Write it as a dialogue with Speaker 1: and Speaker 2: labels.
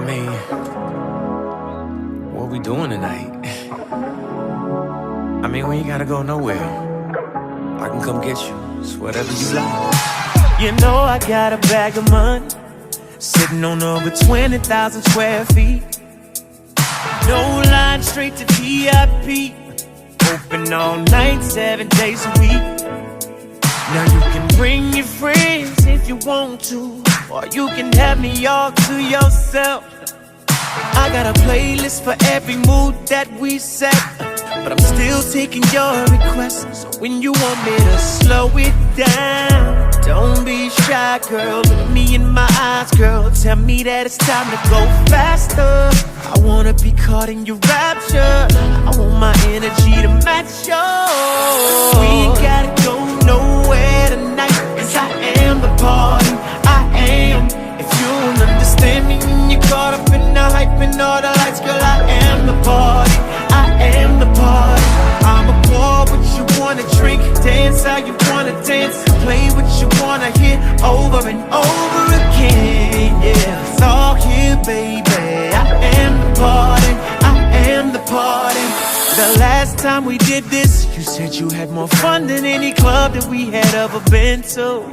Speaker 1: mean, what we doing tonight? I mean, we ain't gotta go nowhere. I can come get you. It's whatever you like. You know I got a bag of money sitting on over 20,000 square feet. No line, straight to VIP. Open all night, 7 days a week. Now you can bring your friends if you want to, or you can have me all to yourself. I got a playlist for every mood that we set, but I'm still taking your requests. So when you want me to slow it down, don't be shy, girl. Look me in my eyes, girl. Tell me that it's time to go faster. I wanna be caught in your rapture. I want my energy to match yours. We ain't gotta go nowhere tonight, 'cause I am the party. I am. If you don't understand me when you're caught up in the hype and all the lights, girl, I am the party. I am the party. I'ma pour what you wanna drink, dance how you wanna dance, play what you wanna hear over and over again. Yeah, it's all here, baby. I am the party. I am the party. The last time we did this, you said you had more fun than any club that we had ever been to.